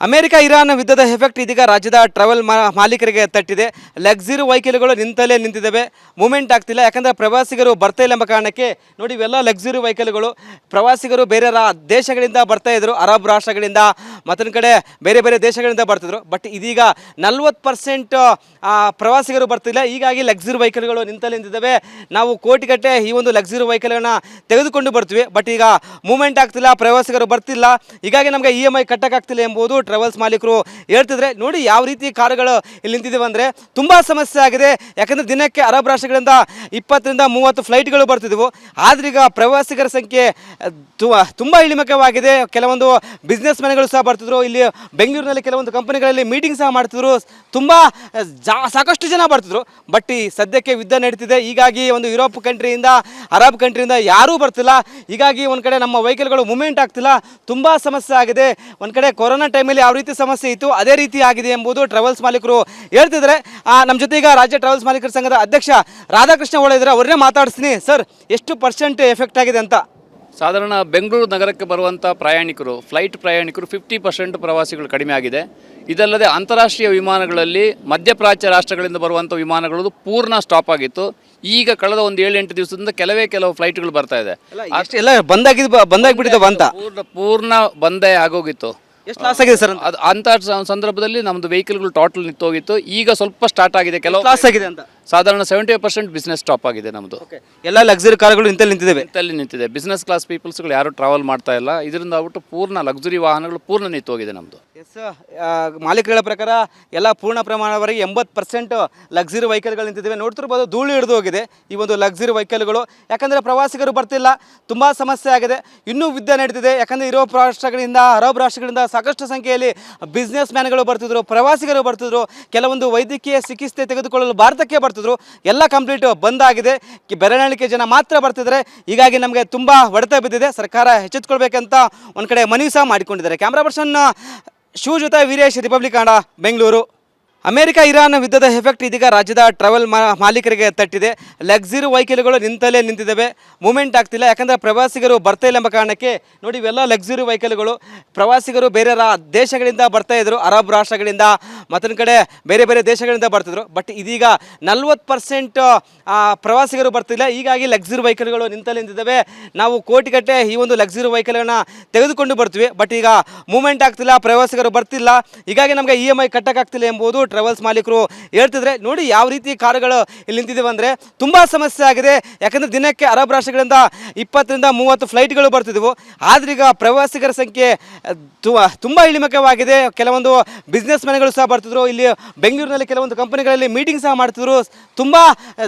America Iran ಯುದ್ಧದ effect ಇದೀಗ ರಾಜ್ಯದ ಟ್ರಾವೆಲ್ ಮಾಲೀಕರಿಗೆ ತಟ್ಟಿದೆ. ಲಕ್ಸುರಿ ವೆಹಿಕಲ್ಗಳು ನಿಂತಲ್ಲೇ ನಿಂತಿದ್ದಾವೆ, ಮೂವ್ಮೆಂಟ್ ಆಗ್ತಿಲ್ಲ. ಯಾಕಂದರೆ ಪ್ರವಾಸಿಗರು ಬರ್ತಾ ಇಲ್ಲ ಎಂಬ ಕಾರಣಕ್ಕೆ ನೋಡಿ ಇವೆಲ್ಲ ಲಕ್ಸುರಿ ವೆಹಿಕಲ್ಗಳು. ಪ್ರವಾಸಿಗರು ಬೇರೆ ದೇಶಗಳಿಂದ ಬರ್ತಾ ಇದ್ರು, ಅರಬ್ ರಾಷ್ಟ್ರಗಳಿಂದ ಮತ್ತೊಂದು ಕಡೆ ಬೇರೆ ಬೇರೆ ದೇಶಗಳಿಂದ ಬರ್ತಿದ್ರು. ಬಟ್ ಇದೀಗ 40% ಪ್ರವಾಸಿಗರು ಬರ್ತಿಲ್ಲ, ಹೀಗಾಗಿ ಲಕ್ಸುರಿ ವೆಹಿಕಲ್ಗಳು ನಿಂತಲ್ಲೇ ನಿಂತಿದ್ದಾವೆ. ನಾವು ಕೋಟಿಗಟ್ಟಲೆ ಈ ಒಂದು ಲಕ್ಸುರಿ ವೆಹಿಕಲ್ಗಳನ್ನ ತೆಗೆದುಕೊಂಡು ಬರ್ತೀವಿ, ಬಟ್ ಈಗ ಮೂವ್ಮೆಂಟ್ ಆಗ್ತಿಲ್ಲ, ಪ್ರವಾಸಿಗರು ಬರ್ತಿಲ್ಲ, ಹೀಗಾಗಿ ನಮಗೆ EMI ಕಟ್ಟಕ್ಕಾಗ್ತಿಲ್ಲ ಎಂಬುದು ಟ್ರಾವೆಲ್ಸ್ ಮಾಲೀಕರು ಹೇಳ್ತಿದ್ರೆ. ನೋಡಿ ಯಾವ ರೀತಿ ಕಾರುಗಳು ಇಲ್ಲಿ ನಿಂತಿದ್ದೇವೆ ಅಂದರೆ ತುಂಬ ಸಮಸ್ಯೆ ಆಗಿದೆ. ಯಾಕಂದರೆ ದಿನಕ್ಕೆ ಅರಬ್ ರಾಷ್ಟ್ರಗಳಿಂದ 20 ರಿಂದ 30 ಫ್ಲೈಟ್ಗಳು ಬರ್ತಿದ್ವು. ಆದರೆ ಈಗ ಪ್ರವಾಸಿಗರ ಸಂಖ್ಯೆ ತುಂಬ ಇಳಿಮುಖವಾಗಿದೆ. ಕೆಲವೊಂದು ಬಿಸ್ನೆಸ್ ಮ್ಯಾನ್ಗಳು ಸಹ ಬರ್ತಿದ್ರು. ಇಲ್ಲಿ ಬೆಂಗಳೂರಿನಲ್ಲಿ ಕೆಲವೊಂದು ಕಂಪನಿಗಳಲ್ಲಿ ಮೀಟಿಂಗ್ ಸಹ ಮಾಡ್ತಿದ್ರು. ತುಂಬ ಸಾಕಷ್ಟು ಜನ ಬರ್ತಿದ್ರು. ಬಟ್ ಈ ಸದ್ಯಕ್ಕೆ ಯುದ್ಧ ನಡೀತಿದೆ, ಹೀಗಾಗಿ ಒಂದು ಯುರೋಪ್ ಕಂಟ್ರಿಯಿಂದ ಅರಬ್ ಕಂಟ್ರಿಯಿಂದ ಯಾರೂ ಬರ್ತಿಲ್ಲ. ಹೀಗಾಗಿ ಒಂದು ಕಡೆ ನಮ್ಮ ವೆಹಿಕಲ್ಗಳು ಮೂವ್ಮೆಂಟ್ ಆಗ್ತಿಲ್ಲ, ತುಂಬ ಸಮಸ್ಯೆ ಆಗಿದೆ. ಒಂದು ಕಡೆ ಕೊರೋನಾ ಟೈಮಲ್ಲಿ ಯಾವ ರೀತಿ ಸಮಸ್ಯೆ ಇತ್ತು ಅದೇ ರೀತಿ ಆಗಿದೆ ಎಂಬುದು ಟ್ರಾವೆಲ್ಸ್ ಮಾಲೀಕರು ಹೇಳ್ತಿದ್ದಾರೆ. ನಮ್ಮ ಜೊತೆ ಈಗ ರಾಜ್ಯ ಟ್ರಾವೆಲ್ಸ್ ಮಾಲೀಕರ ಸಂಘದ ಅಧ್ಯಕ್ಷ ರಾಧಾಕೃಷ್ಣ ಒಳ ಇದ್ದಾರೆ, ಅವ್ರನ್ನೇ ಮಾತಾಡಿಸ್ತೀನಿ. ಸರ್, ಎಷ್ಟು % ಎಫೆಕ್ಟ್ ಆಗಿದೆ ಅಂತ? ಸಾಧಾರಣ ಬೆಂಗಳೂರು ನಗರಕ್ಕೆ ಬರುವಂಥ ಪ್ರಯಾಣಿಕರು, ಫ್ಲೈಟ್ ಪ್ರಯಾಣಿಕರು 50% ಪ್ರವಾಸಿಗಳು ಕಡಿಮೆ ಆಗಿದೆ. ಇದಲ್ಲದೆ ಅಂತಾರಾಷ್ಟ್ರೀಯ ವಿಮಾನಗಳಲ್ಲಿ ಮಧ್ಯಪ್ರಾಚ್ಯ ರಾಷ್ಟ್ರಗಳಿಂದ ಬರುವಂಥ ವಿಮಾನಗಳು ಪೂರ್ಣ ಸ್ಟಾಪ್ ಆಗಿತ್ತು. ಈಗ ಕಳೆದ ಒಂದು 7-8 ದಿವಸದಿಂದ ಕೆಲವು ಫ್ಲೈಟ್ಗಳು ಬರ್ತಾ ಇದೆ. ಎಲ್ಲ ಬಂದಾಗಿಬಿಟ್ಟಿದ್ದಾವೆ ಅಂತ ಪೂರ್ಣ ಬಂದೇ ಆಗೋಗಿತ್ತು. ಎಷ್ಟು ಲಾಸ್ ಆಗಿದೆ ಸರ್? ಅದು ಅಂಥ ಸಂದರ್ಭದಲ್ಲಿ ನಮ್ಮದು ವೆಹಿಕಲ್ಗಳು ಟೋಟಲ್ ನಿಂತೋಗಿತ್ತು. ಈಗ ಸ್ವಲ್ಪ ಸ್ಟಾರ್ಟ್ ಆಗಿದೆ. ಕೆಲವು ಲಾಸ್ ಆಗಿದೆ ಅಂತ ಸಾಧಾರಣ 70% ಬಿಸ್ನೆಸ್ ಸ್ಟಾಪ್ ಆಗಿದೆ ನಮ್ಮದು. ಎಲ್ಲ ಲಕ್ಸುರಿ ಕಾರುಗಳು ನಿಂತಿದೆ. ಬಿಸ್ನೆಸ್ ಕ್ಲಾಸ್ ಪೀಪಲ್ಸ್ಗಳು ಯಾರು ಟ್ರಾವೆಲ್ ಮಾಡ್ತಾ ಇಲ್ಲ. ಇದರಿಂದ ಆಗ್ಬಿಟ್ಟು ಪೂರ್ಣ ಲಕ್ಸುರಿ ವಾಹನಗಳು ಪೂರ್ಣ ನಿಂತೋಗಿದೆ ನಮ್ಮದು. ಎಸ್, ಮಾಲೀಕರ ಪ್ರಕಾರ ಎಲ್ಲ ಪೂರ್ಣ ಪ್ರಮಾಣವರೆಗೆ 80% ಲಕ್ಸುರಿ ವೆಹಿಕಲ್ಗಳು ನಿಂತಿದ್ದಾವೆ. ನೋಡ್ತಿರ್ಬೋದು, ಧೂಳು ಹಿಡಿದು ಹೋಗಿದೆ ಈ ಒಂದು ಲಕ್ಸುರಿ ವೆಹಿಕಲ್ಗಳು. ಯಾಕಂದರೆ ಪ್ರವಾಸಿಗರು ಬರ್ತಿಲ್ಲ, ತುಂಬ ಸಮಸ್ಯೆ ಆಗಿದೆ. ಇನ್ನೂ ಯುದ್ಧ ನಡೀತಿದೆ. ಯಾಕಂದರೆ ಯುರೋಪ್ ರಾಷ್ಟ್ರಗಳಿಂದ ಅರಬ್ ರಾಷ್ಟ್ರಗಳಿಂದ ಸಾಕಷ್ಟು ಸಂಖ್ಯೆಯಲ್ಲಿ ಬಿಸ್ನೆಸ್ ಮ್ಯಾನ್ಗಳು ಬರ್ತಿದ್ರು, ಪ್ರವಾಸಿಗರು ಬರ್ತಿದ್ರು. ಕೆಲವೊಂದು ವೈದ್ಯಕೀಯ ಚಿಕಿತ್ಸೆ ತೆಗೆದುಕೊಳ್ಳಲು ಭಾರತಕ್ಕೆ ಬರ್ತಿದ್ರು. ಎಲ್ಲ ಕಂಪ್ಲೀಟ್ ಬಂದಾಗಿದೆ. ಬೆರಳೆಣಿಕೆ ಜನ ಮಾತ್ರ ಬರ್ತಿದ್ದಾರೆ. ಹೀಗಾಗಿ ನಮಗೆ ತುಂಬ ಹೊಡೆತ ಬಿದ್ದಿದೆ. ಸರ್ಕಾರ ಎಚ್ಚೆತ್ತುಕೊಳ್ಬೇಕಂತ ಒಂದು ಕಡೆ ಮನವಿ ಸಹ ಮಾಡಿಕೊಂಡಿದ್ದಾರೆ. ಕ್ಯಾಮ್ರಾ ಪರ್ಸನ್ ಶಿವ ಜೊತೆ Veeresh, republic Kannada, Bengaluru. America Iran ಯುದ್ಧದ ಎಫೆಕ್ಟ್ ಇದೀಗ ರಾಜ್ಯದ ಟ್ರಾವೆಲ್ ಮಾಲೀಕರಿಗೆ ತಟ್ಟಿದೆ. ಲಕ್ಸುರಿ ವೆಹಿಕಲ್ಗಳು ನಿಂತಲ್ಲೇ ನಿಂತಿದ್ದಾವೆ, ಮೂವ್ಮೆಂಟ್ ಆಗ್ತಿಲ್ಲ. ಯಾಕಂದರೆ ಪ್ರವಾಸಿಗರು ಬರ್ತಾ ಇಲ್ಲ ಎಂಬ ಕಾರಣಕ್ಕೆ ನೋಡಿ ಇವೆಲ್ಲ ಲಕ್ಸುರಿ ವೆಹಿಕಲ್ಗಳು. ಪ್ರವಾಸಿಗರು ಬೇರೆ ದೇಶಗಳಿಂದ ಬರ್ತಾ ಇದ್ರು, ಅರಬ್ ರಾಷ್ಟ್ರಗಳಿಂದ ಮತ್ತೊಂದು ಕಡೆ ಬೇರೆ ಬೇರೆ ದೇಶಗಳಿಂದ ಬರ್ತಿದ್ರು. ಬಟ್ ಇದೀಗ 40% ಪ್ರವಾಸಿಗರು ಬರ್ತಿಲ್ಲ, ಹೀಗಾಗಿ ಲಕ್ಸುರಿ ವೆಹಿಕಲ್ಗಳು ನಿಂತಲ್ಲೇ ನಿಂತಿದ್ದಾವೆ. ನಾವು ಕೋಟಿಗಟ್ಟಲೆ ಈ ಒಂದು ಲಕ್ಸುರಿ ವೆಹಿಕಲ್ಗಳನ್ನ ತೆಗೆದುಕೊಂಡು ಬರ್ತೀವಿ, ಬಟ್ ಈಗ ಮೂವ್ಮೆಂಟ್ ಆಗ್ತಿಲ್ಲ, ಪ್ರವಾಸಿಗರು ಬರ್ತಿಲ್ಲ, ಹೀಗಾಗಿ ನಮಗೆ EMI ಕಟ್ಟಕ್ಕಾಗ್ತಿಲ್ಲ ಎಂಬುದು ಟ್ರಾವೆಲ್ಸ್ ಮಾಲೀಕರು ಹೇಳ್ತಿದ್ರೆ. ನೋಡಿ ಯಾವ ರೀತಿ ಕಾರುಗಳು ಇಲ್ಲಿ ನಿಂತಿದ್ದೇವೆ ಅಂದರೆ ತುಂಬ ಸಮಸ್ಯೆ ಆಗಿದೆ. ಯಾಕಂದರೆ ದಿನಕ್ಕೆ ಅರಬ್ ರಾಷ್ಟ್ರಗಳಿಂದ 20 ರಿಂದ 30 ಫ್ಲೈಟ್ಗಳು ಬರ್ತಿದ್ವು. ಆದರೆ ಈಗ ಪ್ರವಾಸಿಗರ ಸಂಖ್ಯೆ ತುಂಬ ಇಳಿಮುಖವಾಗಿದೆ. ಕೆಲವೊಂದು ಬಿಸ್ನೆಸ್ ಮ್ಯಾನ್ಗಳು ಸಹ ಬರ್ತಿದ್ರು. ಇಲ್ಲಿ ಬೆಂಗಳೂರಿನಲ್ಲಿ ಕೆಲವೊಂದು ಕಂಪನಿಗಳಲ್ಲಿ ಮೀಟಿಂಗ್ ಸಹ ಮಾಡ್ತಿದ್ರು. ತುಂಬ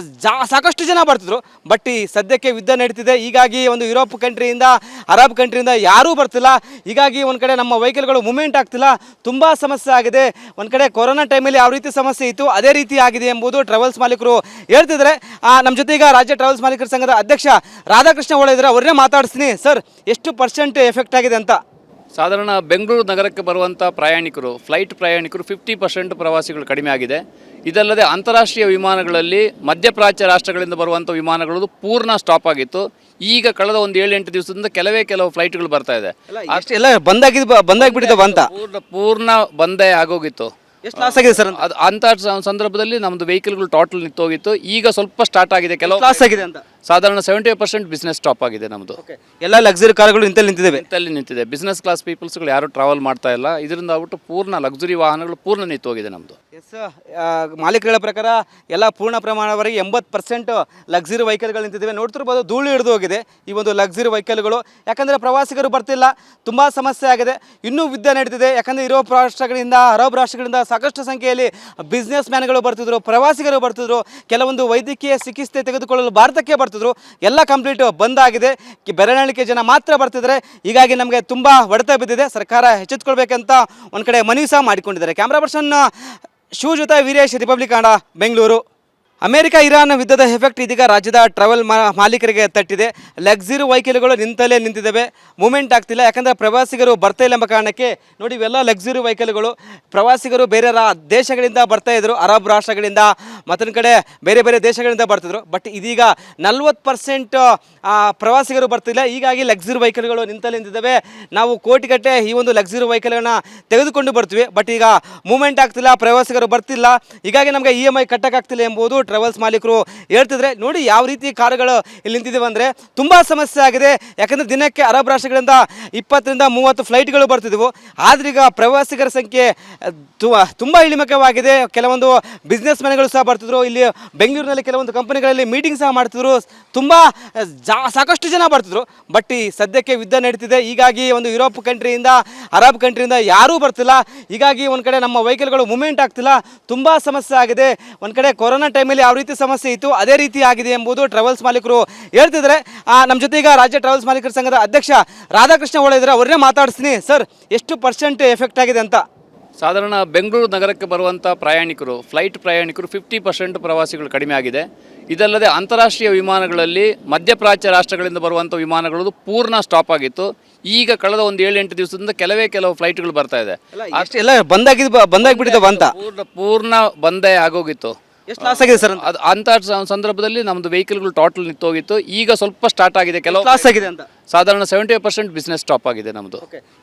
ಸಾಕಷ್ಟು ಜನ ಬರ್ತಿದ್ರು. ಬಟ್ ಈ ಸದ್ಯಕ್ಕೆ ಯುದ್ಧ ನಡೀತಿದೆ, ಹೀಗಾಗಿ ಒಂದು ಯುರೋಪ್ ಕಂಟ್ರಿಯಿಂದ ಅರಬ್ ಕಂಟ್ರಿಯಿಂದ ಯಾರೂ ಬರ್ತಿಲ್ಲ. ಹೀಗಾಗಿ ಒಂದು ಕಡೆ ನಮ್ಮ ವೆಹಿಕಲ್ಗಳು ಮೂವ್ಮೆಂಟ್ ಆಗ್ತಿಲ್ಲ, ತುಂಬ ಸಮಸ್ಯೆ ಆಗಿದೆ. ಒಂದು ಕಡೆ ಕೊರೋನಾ ಟೈಮಲ್ಲಿ ಯಾವ ರೀತಿ ಸಮಸ್ಯೆ ಇತ್ತು ಅದೇ ರೀತಿ ಆಗಿದೆ ಎಂಬುದು ಟ್ರಾವೆಲ್ಸ್ ಮಾಲೀಕರು ಹೇಳ್ತಿದ್ದಾರೆ. ನಮ್ಮ ಜೊತೆ ಈಗ ರಾಜ್ಯ ಟ್ರಾವೆಲ್ಸ್ ಮಾಲೀಕರ ಸಂಘದ ಅಧ್ಯಕ್ಷ ರಾಧಾಕೃಷ್ಣ ಒಳ ಇದ್ದಾರೆ, ಅವ್ರನ್ನೇ ಮಾತಾಡಿಸ್ತೀನಿ. ಸರ್, ಎಷ್ಟು % ಎಫೆಕ್ಟ್ ಆಗಿದೆ ಅಂತ? ಸಾಧಾರಣ ಬೆಂಗಳೂರು ನಗರಕ್ಕೆ ಬರುವಂಥ ಪ್ರಯಾಣಿಕರು, ಫ್ಲೈಟ್ ಪ್ರಯಾಣಿಕರು 50% ಪ್ರವಾಸಿಗಳು ಕಡಿಮೆ ಆಗಿದೆ. ಇದಲ್ಲದೆ ಅಂತಾರಾಷ್ಟ್ರೀಯ ವಿಮಾನಗಳಲ್ಲಿ ಮಧ್ಯಪ್ರಾಚ್ಯ ರಾಷ್ಟ್ರಗಳಿಂದ ಬರುವಂಥ ವಿಮಾನಗಳು ಪೂರ್ಣ ಸ್ಟಾಪ್ ಆಗಿತ್ತು. ಈಗ ಕಳೆದ ಒಂದು 7-8 ದಿವಸದಿಂದ ಕೆಲವು ಫ್ಲೈಟ್ಗಳು ಬರ್ತಾ ಇದೆ. ಎಲ್ಲ ಬಂದಾಗಿಬಿಟ್ಟಿದ್ದಾವೆ ಅಂತ ಪೂರ್ಣ ಬಂದೇ ಆಗೋಗಿತ್ತು. ಎಷ್ಟು ಲಾಸ್ ಆಗಿದೆ ಸರ್? ಅದು ಅಂಥ ಸಂದರ್ಭದಲ್ಲಿ ನಮ್ಮದು ವೆಹಿಕಲ್ಗಳು ಟೋಟಲ್ ನಿಂತೋಗಿತ್ತು. ಈಗ ಸ್ವಲ್ಪ ಸ್ಟಾರ್ಟ್ ಆಗಿದೆ. ಕೆಲವು ಲಾಸ್ ಆಗಿದೆ ಅಂತ ಸಾಧಾರಣ 70% ಬಿಸ್ನೆಸ್ ಸ್ಟಾಪ್ ಆಗಿದೆ ನಮ್ಮದು. ಎಲ್ಲ ಲಕ್ಸುರಿ ಕಾರುಗಳು ನಿಂತಿದೆ. ಬಿಸ್ನೆಸ್ ಕ್ಲಾಸ್ ಪೀಪಲ್ಸ್ಗಳು ಯಾರು ಟ್ರಾವೆಲ್ ಮಾಡ್ತಾ ಇಲ್ಲ. ಇದರಿಂದ ಆಗ್ಬಿಟ್ಟು ಪೂರ್ಣ ಲಕ್ಸುರಿ ವಾಹನಗಳು ಪೂರ್ಣ ನಿಂತೋಗಿದೆ ನಮ್ಮದು. ಎಸ್, ಮಾಲೀಕರ ಪ್ರಕಾರ ಎಲ್ಲ ಪೂರ್ಣ ಪ್ರಮಾಣವರೆಗೆ 80% ಲಕ್ಸುರಿ ವೆಹಿಕಲ್ಗಳು ನಿಂತಿದ್ದಾವೆ. ನೋಡ್ತಿರ್ಬೋದು, ಧೂಳು ಹಿಡಿದು ಹೋಗಿದೆ ಈ ಒಂದು ಲಕ್ಸುರಿ ವೆಹಿಕಲ್ಗಳು. ಯಾಕಂದರೆ ಪ್ರವಾಸಿಗರು ಬರ್ತಿಲ್ಲ, ತುಂಬ ಸಮಸ್ಯೆ ಆಗಿದೆ. ಇನ್ನೂ ಯುದ್ಧ ನಡೀತಿದೆ. ಯಾಕಂದರೆ ಯುರೋಪ್ ರಾಷ್ಟ್ರಗಳಿಂದ ಅರಬ್ ರಾಷ್ಟ್ರಗಳಿಂದ ಸಾಕಷ್ಟು ಸಂಖ್ಯೆಯಲ್ಲಿ ಬಿಸ್ನೆಸ್ ಮ್ಯಾನ್ಗಳು ಬರ್ತಿದ್ರು, ಪ್ರವಾಸಿಗರು ಬರ್ತಿದ್ರು. ಕೆಲವೊಂದು ವೈದ್ಯಕೀಯ ಚಿಕಿತ್ಸೆ ತೆಗೆದುಕೊಳ್ಳಲು ಭಾರತಕ್ಕೆ ಬರ್ತಿದ್ರು. ಎಲ್ಲ ಕಂಪ್ಲೀಟ್ ಬಂದಾಗಿದೆ. ಬೆರಳೆಣಿಕೆ ಜನ ಮಾತ್ರ ಬರ್ತಿದ್ದಾರೆ. ಹೀಗಾಗಿ ನಮಗೆ ತುಂಬ ಹೊಡೆತ ಬಿದ್ದಿದೆ. ಸರ್ಕಾರ ಎಚ್ಚೆತ್ತುಕೊಳ್ಬೇಕಂತ ಒಂದು ಕಡೆ ಮನವಿ ಸಹ ಮಾಡಿಕೊಂಡಿದ್ದಾರೆ. ಕ್ಯಾಮ್ರಾ ಪರ್ಸನ್ ಶಿವ ಜೊತೆ Veeresh, republic Kannada, Bengaluru. America Iran ಯುದ್ಧದ ಎಫೆಕ್ಟ್ ಇದೀಗ ರಾಜ್ಯದ ಟ್ರಾವೆಲ್ ಮಾಲೀಕರಿಗೆ ತಟ್ಟಿದೆ. ಲಕ್ಸುರಿ ವೆಹಿಕಲ್ಗಳು ನಿಂತಲ್ಲೇ ನಿಂತಿದ್ದಾವೆ, ಮೂವ್ಮೆಂಟ್ ಆಗ್ತಿಲ್ಲ. ಯಾಕಂದರೆ ಪ್ರವಾಸಿಗರು ಬರ್ತಾ ಇಲ್ಲ ಎಂಬ ಕಾರಣಕ್ಕೆ ನೋಡಿ ಇವೆಲ್ಲ ಲಕ್ಸುರಿ ವೆಹಿಕಲ್ಗಳು. ಪ್ರವಾಸಿಗರು ಬೇರೆ ದೇಶಗಳಿಂದ ಬರ್ತಾ ಇದ್ರು, ಅರಬ್ ರಾಷ್ಟ್ರಗಳಿಂದ ಮತ್ತೊಂದು ಕಡೆ ಬೇರೆ ಬೇರೆ ದೇಶಗಳಿಂದ ಬರ್ತಿದ್ರು. ಬಟ್ ಇದೀಗ 40% ಪ್ರವಾಸಿಗರು ಬರ್ತಿಲ್ಲ, ಹೀಗಾಗಿ ಲಕ್ಸುರಿ ವೆಹಿಕಲ್ಗಳು ನಿಂತಲ್ಲೇ ನಿಂತಿದ್ದಾವೆ. ನಾವು ಕೋಟಿಗಟ್ಟೆ ಈ ಒಂದು ಲಕ್ಸುರಿ ವೆಹಿಕಲ್ಗಳನ್ನ ತೆಗೆದುಕೊಂಡು ಬರ್ತೀವಿ, ಬಟ್ ಈಗ ಮೂವ್ಮೆಂಟ್ ಆಗ್ತಿಲ್ಲ, ಪ್ರವಾಸಿಗರು ಬರ್ತಿಲ್ಲ, ಹೀಗಾಗಿ ನಮಗೆ EMI ಕಟ್ಟಕ್ಕಾಗ್ತಿಲ್ಲ ಎಂಬುದು ಟ್ರಾವೆಲ್ಸ್ ಮಾಲೀಕರು ಹೇಳ್ತಿದ್ರೆ. ನೋಡಿ ಯಾವ ರೀತಿ ಕಾರುಗಳು ಇಲ್ಲಿ ನಿಂತಿದ್ದೇವೆ ಅಂದರೆ ತುಂಬ ಸಮಸ್ಯೆ ಆಗಿದೆ. ಯಾಕಂದರೆ ದಿನಕ್ಕೆ ಅರಬ್ ರಾಷ್ಟ್ರಗಳಿಂದ 20 ರಿಂದ 30 ಫ್ಲೈಟ್ಗಳು ಬರ್ತಿದ್ವು. ಆದ್ರೀಗ ಪ್ರವಾಸಿಗರ ಸಂಖ್ಯೆ ತುಂಬ ಇಳಿಮುಖವಾಗಿದೆ. ಕೆಲವೊಂದು ಬಿಸ್ನೆಸ್ ಮ್ಯಾನ್ಗಳು ಸಹ ಬರ್ತಿದ್ರು. ಇಲ್ಲಿ ಬೆಂಗಳೂರಿನಲ್ಲಿ ಕೆಲವೊಂದು ಕಂಪನಿಗಳಲ್ಲಿ ಮೀಟಿಂಗ್ ಸಹ ಮಾಡ್ತಿದ್ರು. ತುಂಬ ಸಾಕಷ್ಟು ಜನ ಬರ್ತಿದ್ರು. ಬಟ್ ಈ ಸದ್ಯಕ್ಕೆ ಯುದ್ಧ ನಡೀತಿದೆ, ಹೀಗಾಗಿ ಒಂದು ಯುರೋಪ್ ಕಂಟ್ರಿಯಿಂದ ಅರಬ್ ಕಂಟ್ರಿಯಿಂದ ಯಾರೂ ಬರ್ತಿಲ್ಲ. ಹೀಗಾಗಿ ಒಂದು ಕಡೆ ನಮ್ಮ ವೆಹಿಕಲ್ಗಳು ಮೂವ್ಮೆಂಟ್ ಆಗ್ತಿಲ್ಲ, ತುಂಬ ಸಮಸ್ಯೆ ಆಗಿದೆ. ಒಂದು ಕಡೆ ಕೊರೋನಾ ಟೈಮಲ್ಲಿ ಯಾವ ರೀತಿ ಸಮಸ್ಯೆ ಇತ್ತು ಅದೇ ರೀತಿ ಆಗಿದೆ ಎಂಬುದು ಟ್ರಾವೆಲ್ಸ್ ಮಾಲೀಕರು ಹೇಳ್ತಿದ್ದಾರೆ. ನಮ್ಮ ಜೊತೆ ಈಗ ರಾಜ್ಯ ಟ್ರಾವೆಲ್ಸ್ ಮಾಲೀಕರ ಸಂಘದ ಅಧ್ಯಕ್ಷ ರಾಧಾಕೃಷ್ಣ ಒಳ್ಳೆ ಇದ್ದಾರೆ, ಅವ್ರನ್ನೇ ಮಾತಾಡಿಸ್ತೀನಿ. ಸರ್, ಎಷ್ಟು % ಎಫೆಕ್ಟ್ ಆಗಿದೆ ಅಂತ? ಸಾಧಾರಣ ಬೆಂಗಳೂರು ನಗರಕ್ಕೆ ಬರುವಂಥ ಪ್ರಯಾಣಿಕರು, ಫ್ಲೈಟ್ ಪ್ರಯಾಣಿಕರು 50% ಪ್ರವಾಸಿಗಳು ಕಡಿಮೆ ಆಗಿದೆ. ಇದಲ್ಲದೆ ಅಂತಾರಾಷ್ಟ್ರೀಯ ವಿಮಾನಗಳಲ್ಲಿ ಮಧ್ಯಪ್ರಾಚ್ಯ ರಾಷ್ಟ್ರಗಳಿಂದ ಬರುವಂಥ ವಿಮಾನಗಳು ಪೂರ್ಣ ಸ್ಟಾಪ್ ಆಗಿತ್ತು. ಈಗ ಕಳೆದ ಒಂದು 7-8 ದಿವಸದಿಂದ ಕೆಲವು ಫ್ಲೈಟ್ಗಳು ಬರ್ತಾ ಇದೆ. ಎಲ್ಲ ಬಂದಾಗಿಬಿಟ್ಟಿದ್ದಾವೆ ಅಂತ ಪೂರ್ಣ ಬಂದೇ ಆಗೋಗಿತ್ತು. ಎಷ್ಟು ಲಾಸ್ ಆಗಿದೆ ಸರ್? ಅದು ಅಂಥ ಸಂದರ್ಭದಲ್ಲಿ ನಮ್ಮದು ವೆಹಿಕಲ್ಗಳು ಟೋಟಲ್ ನಿಂತೋಗಿತ್ತು. ಈಗ ಸ್ವಲ್ಪ ಸ್ಟಾರ್ಟ್ ಆಗಿದೆ. ಕೆಲವು ಲಾಸ್ ಆಗಿದೆ ಅಂತ ಸಾಧಾರಣ 70% ಬಿಸ್ನೆಸ್ ಸ್ಟಾಪ್ ಆಗಿದೆ ನಮ್ಮದು.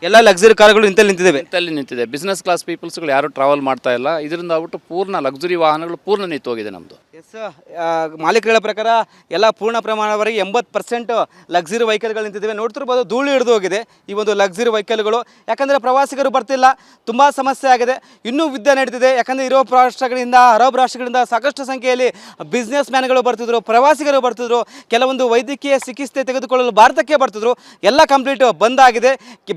ಎಲ್ಲ ಲಕ್ಸುರಿ ಕಾರುಗಳು ನಿಂತಿದೆ. ಬಿಸ್ನೆಸ್ ಕ್ಲಾಸ್ ಪೀಪಲ್ಸ್ಗಳು ಯಾರು ಟ್ರಾವೆಲ್ ಮಾಡ್ತಾ ಇಲ್ಲ. ಇದರಿಂದ ಆಗ್ಬಿಟ್ಟು ಪೂರ್ಣ ಲಕ್ಸುರಿ ವಾಹನಗಳು ಪೂರ್ಣ ನಿಂತೋಗಿದೆ ನಮ್ಮದು. ಎಸ್, ಮಾಲೀಕರ ಪ್ರಕಾರ ಎಲ್ಲ ಪೂರ್ಣ ಪ್ರಮಾಣವರೆಗೆ 80% ಲಕ್ಸುರಿ ವೆಹಿಕಲ್ಗಳು ನಿಂತಿದ್ದಾವೆ. ನೋಡ್ತಿರ್ಬೋದು, ಧೂಳು ಹಿಡಿದು ಹೋಗಿದೆ ಈ ಒಂದು ಲಕ್ಸುರಿ ವೆಹಿಕಲ್ಗಳು. ಯಾಕಂದರೆ ಪ್ರವಾಸಿಗರು ಬರ್ತಿಲ್ಲ, ತುಂಬ ಸಮಸ್ಯೆ ಆಗಿದೆ. ಇನ್ನೂ ಯುದ್ಧ ನಡೀತಿದೆ. ಯಾಕಂದರೆ ಯುರೋಪ್ ರಾಷ್ಟ್ರಗಳಿಂದ ಅರಬ್ ರಾಷ್ಟ್ರಗಳಿಂದ ಸಾಕಷ್ಟು ಸಂಖ್ಯೆಯಲ್ಲಿ ಬಿಸ್ನೆಸ್ ಮ್ಯಾನ್ಗಳು ಬರ್ತಿದ್ರು, ಪ್ರವಾಸಿಗರು ಬರ್ತಿದ್ರು. ಕೆಲವೊಂದು ವೈದ್ಯಕೀಯ ಚಿಕಿತ್ಸೆ ತೆಗೆದುಕೊಳ್ಳಲು ಭಾರತಕ್ಕೆ ಬರ್ತಿದ್ರು. ಎಲ್ಲ ಕಂಪ್ಲೀಟ್ ಬಂದಾಗಿದೆ,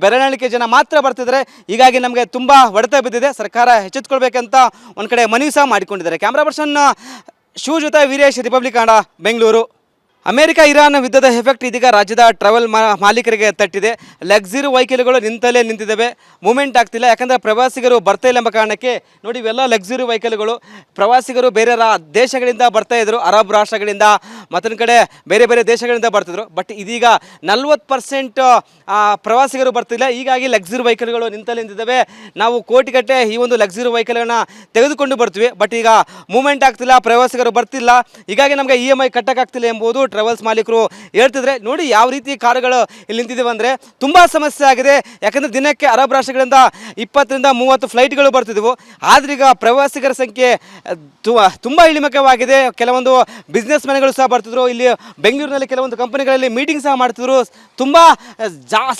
ಬೆರಳೆಣಿಕೆ ಜನ ಮಾತ್ರ ಬರ್ತಿದ್ದಾರೆ. ಹೀಗಾಗಿ ನಮಗೆ ತುಂಬ ಹೊಡೆತ ಬಿದ್ದಿದೆ. ಸರ್ಕಾರ ಎಚ್ಚೆತ್ತುಕೊಳ್ಬೇಕಂತ ಒಂದು ಕಡೆ ಮನವಿ ಸಹ ಮಾಡಿಕೊಂಡಿದ್ದಾರೆ. ಕ್ಯಾಮ್ರಾ ಪರ್ಸನ್ ಶಿವ ಜೊತೆ Veeresh, republic Kannada, Bengaluru. America Iran ಯುದ್ಧದ ಎಫೆಕ್ಟ್ ಇದೀಗ ರಾಜ್ಯದ ಟ್ರಾವೆಲ್ ಮಾಲೀಕರಿಗೆ ತಟ್ಟಿದೆ. ಲಕ್ಸುರಿ ವೆಹಿಕಲ್ಗಳು ನಿಂತಲ್ಲೇ ನಿಂತಿದ್ದಾವೆ, ಮೂವ್ಮೆಂಟ್ ಆಗ್ತಿಲ್ಲ. ಯಾಕಂದರೆ ಪ್ರವಾಸಿಗರು ಬರ್ತಾ ಇಲ್ಲ ಎಂಬ ಕಾರಣಕ್ಕೆ ನೋಡಿ ಇವೆಲ್ಲ ಲಕ್ಸುರಿ ವೆಹಿಕಲ್ಗಳು. ಪ್ರವಾಸಿಗರು ಬೇರೆ ದೇಶಗಳಿಂದ ಬರ್ತಾ ಇದ್ರು, ಅರಬ್ ರಾಷ್ಟ್ರಗಳಿಂದ ಮತ್ತೊಂದು ಕಡೆ ಬೇರೆ ಬೇರೆ ದೇಶಗಳಿಂದ ಬರ್ತಿದ್ರು. ಬಟ್ ಇದೀಗ 40% ಪ್ರವಾಸಿಗರು ಬರ್ತಿಲ್ಲ, ಹೀಗಾಗಿ ಲಕ್ಸುರಿ ವೆಹಿಕಲ್ಗಳು ನಿಂತಲ್ಲೇ ನಿಂತಿದ್ದಾವೆ. ನಾವು ಕೋಟಿಗಟ್ಟೆ ಈ ಒಂದು ಲಕ್ಸುರಿ ವೆಹಿಕಲ್ಗಳನ್ನ ತೆಗೆದುಕೊಂಡು ಬರ್ತೀವಿ, ಬಟ್ ಈಗ ಮೂವ್ಮೆಂಟ್ ಆಗ್ತಿಲ್ಲ, ಪ್ರವಾಸಿಗರು ಬರ್ತಿಲ್ಲ, ಹೀಗಾಗಿ ನಮಗೆ EMI ಕಟ್ಟಕ್ಕಾಗ್ತಿಲ್ಲ ಎಂಬುದು ಟ್ರಾವೆಲ್ಸ್ ಮಾಲೀಕರು ಹೇಳ್ತಿದ್ರೆ. ನೋಡಿ ಯಾವ ರೀತಿ ಕಾರುಗಳು ಇಲ್ಲಿ ನಿಂತಿದ್ದೇವೆ ಅಂದರೆ ತುಂಬ ಸಮಸ್ಯೆ ಆಗಿದೆ. ಯಾಕಂದರೆ ದಿನಕ್ಕೆ ಅರಬ್ ರಾಷ್ಟ್ರಗಳಿಂದ 20 ರಿಂದ 30 ಫ್ಲೈಟ್ಗಳು ಬರ್ತಿದ್ವು. ಆದ್ರೀಗ ಪ್ರವಾಸಿಗರ ಸಂಖ್ಯೆ ತುಂಬ ಇಳಿಮುಖವಾಗಿದೆ. ಕೆಲವೊಂದು ಬಿಸ್ನೆಸ್ ಮ್ಯಾನ್ಗಳು ಸಹ ಬರ್ತಿದ್ರು. ಇಲ್ಲಿ ಬೆಂಗಳೂರಿನಲ್ಲಿ ಕೆಲವೊಂದು ಕಂಪನಿಗಳಲ್ಲಿ ಮೀಟಿಂಗ್ ಸಹ ಮಾಡ್ತಿದ್ರು. ತುಂಬ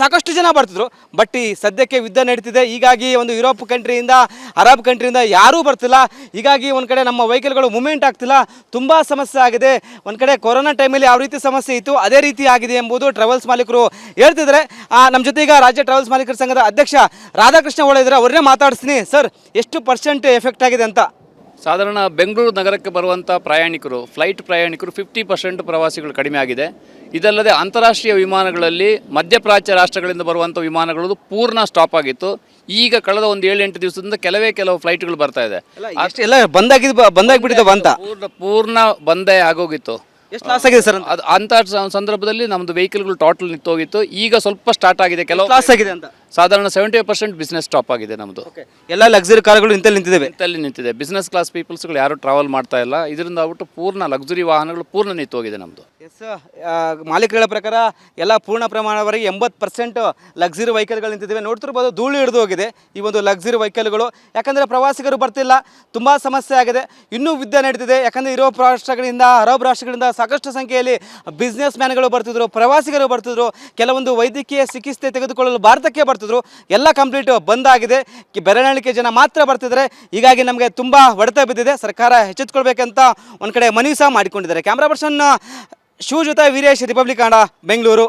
ಸಾಕಷ್ಟು ಜನ ಬರ್ತಿದ್ರು. ಬಟ್ ಈ ಸದ್ಯಕ್ಕೆ ಯುದ್ಧ ನಡೀತಿದೆ, ಹೀಗಾಗಿ ಒಂದು ಯುರೋಪ್ ಕಂಟ್ರಿಯಿಂದ ಅರಬ್ ಕಂಟ್ರಿಯಿಂದ ಯಾರೂ ಬರ್ತಿಲ್ಲ. ಹೀಗಾಗಿ ಒಂದು ಕಡೆ ನಮ್ಮ ವೆಹಿಕಲ್ಗಳು ಮೂವ್ಮೆಂಟ್ ಆಗ್ತಿಲ್ಲ, ತುಂಬ ಸಮಸ್ಯೆ ಆಗಿದೆ. ಒಂದು ಕಡೆ ಕೊರೋನಾ ಟೈಮಲ್ಲಿ ಯಾವ ರೀತಿ ಸಮಸ್ಯೆ ಇತ್ತು ಅದೇ ರೀತಿ ಆಗಿದೆ ಎಂಬುದು ಟ್ರಾವೆಲ್ಸ್ ಮಾಲೀಕರು ಹೇಳ್ತಿದ್ದಾರೆ. ನಮ್ಮ ಜೊತೆ ಈಗ ರಾಜ್ಯ ಟ್ರಾವೆಲ್ಸ್ ಮಾಲೀಕರ ಸಂಘದ ಅಧ್ಯಕ್ಷ ರಾಧಾಕೃಷ್ಣ ಒಳ್ಳೆ ಇದ್ದಾರೆ, ಅವ್ರನ್ನೇ ಮಾತಾಡಿಸ್ತೀನಿ. ಸರ್, ಎಷ್ಟು % ಎಫೆಕ್ಟ್ ಆಗಿದೆ ಅಂತ? ಸಾಧಾರಣ ಬೆಂಗಳೂರು ನಗರಕ್ಕೆ ಬರುವಂಥ ಪ್ರಯಾಣಿಕರು, ಫ್ಲೈಟ್ ಪ್ರಯಾಣಿಕರು 50% ಪ್ರವಾಸಿಗಳು ಕಡಿಮೆ ಆಗಿದೆ. ಇದಲ್ಲದೆ ಅಂತಾರಾಷ್ಟ್ರೀಯ ವಿಮಾನಗಳಲ್ಲಿ ಮಧ್ಯಪ್ರಾಚ್ಯ ರಾಷ್ಟ್ರಗಳಿಂದ ಬರುವಂಥ ವಿಮಾನಗಳು ಪೂರ್ಣ ಸ್ಟಾಪ್ ಆಗಿತ್ತು. ಈಗ ಕಳೆದ ಒಂದು 7-8 ದಿವಸದಿಂದ ಕೆಲವು ಫ್ಲೈಟ್ಗಳು ಬರ್ತಾ ಇದೆ. ಎಲ್ಲ ಬಂದಾಗಿಬಿಟ್ಟಿದ್ದಾವೆ ಅಂತ ಪೂರ್ಣ ಬಂದೇ ಆಗೋಗಿತ್ತು. ಎಷ್ಟು ಲಾಸ್ ಆಗಿದೆ ಸರ್? ಅದು ಅಂಥ ಸಂದರ್ಭದಲ್ಲಿ ನಮ್ಮದು ವೆಹಿಕಲ್ಗಳು ಟೋಟಲ್ ನಿಂತೋಗಿತ್ತು. ಈಗ ಸ್ವಲ್ಪ ಸ್ಟಾರ್ಟ್ ಆಗಿದೆ. ಕೆಲವು ಲಾಸ್ ಆಗಿದೆ ಅಂತ ಸಾಧಾರಣ 70% ಬಿಸ್ನೆಸ್ ಸ್ಟಾಪ್ ಆಗಿದೆ ನಮ್ಮದು. ಎಲ್ಲ ಲಕ್ಸುರಿ ಕಾರುಗಳು ನಿಂತಿದೆ. ಬಿಸ್ನೆಸ್ ಕ್ಲಾಸ್ ಪೀಪಲ್ಸ್ಗಳು ಯಾರು ಟ್ರಾವೆಲ್ ಮಾಡ್ತಾ ಇಲ್ಲ. ಇದರಿಂದ ಆಗ್ಬಿಟ್ಟು ಪೂರ್ಣ ಲಕ್ಸುರಿ ವಾಹನಗಳು ಪೂರ್ಣ ನಿಂತೋಗಿದೆ ನಮ್ಮದು. ಎಸ್, ಮಾಲೀಕರ ಪ್ರಕಾರ ಎಲ್ಲ ಪೂರ್ಣ ಪ್ರಮಾಣವರೆಗೆ 80% ಲಕ್ಸುರಿ ವೆಹಿಕಲ್ಗಳು ನಿಂತಿದ್ದಾವೆ. ನೋಡ್ತಿರ್ಬೋದು, ಧೂಳು ಹಿಡಿದು ಹೋಗಿದೆ ಈ ಒಂದು ಲಕ್ಸುರಿ ವೆಹಿಕಲ್ಗಳು. ಯಾಕಂದರೆ ಪ್ರವಾಸಿಗರು ಬರ್ತಿಲ್ಲ, ತುಂಬ ಸಮಸ್ಯೆ ಆಗಿದೆ. ಇನ್ನೂ ಯುದ್ಧ ನಡೀತಿದೆ. ಯಾಕಂದರೆ ಯುರೋಪ್ ರಾಷ್ಟ್ರಗಳಿಂದ ಅರಬ್ ರಾಷ್ಟ್ರಗಳಿಂದ ಸಾಕಷ್ಟು ಸಂಖ್ಯೆಯಲ್ಲಿ ಬಿಸ್ನೆಸ್ ಮ್ಯಾನ್ಗಳು ಬರ್ತಿದ್ರು, ಪ್ರವಾಸಿಗರು ಬರ್ತಿದ್ರು. ಕೆಲವೊಂದು ವೈದ್ಯಕೀಯ ಚಿಕಿತ್ಸೆ ತೆಗೆದುಕೊಳ್ಳಲು ಭಾರತಕ್ಕೆ ಬರ್ತಿದ್ರು. ಎಲ್ಲ ಕಂಪ್ಲೀಟ್ ಬಂದಾಗಿದೆ, ಬೆರಳೆಣಿಕೆ ಜನ ಮಾತ್ರ ಬರ್ತಿದ್ದಾರೆ. ಹೀಗಾಗಿ ನಮಗೆ ತುಂಬ ಹೊಡೆತ ಬಿದ್ದಿದೆ. ಸರ್ಕಾರ ಎಚ್ಚೆತ್ತುಕೊಳ್ಬೇಕಂತ ಒಂದು ಕಡೆ ಮನವಿ ಸಹ ಮಾಡಿಕೊಂಡಿದ್ದಾರೆ. ಕ್ಯಾಮ್ರಾ ಪರ್ಸನ್ ಶಿವ ಜೊತೆ ವೀರೇಶ್, ರಿಪಬ್ಲಿಕ್ ಕನ್ನಡ, ಬೆಂಗಳೂರು.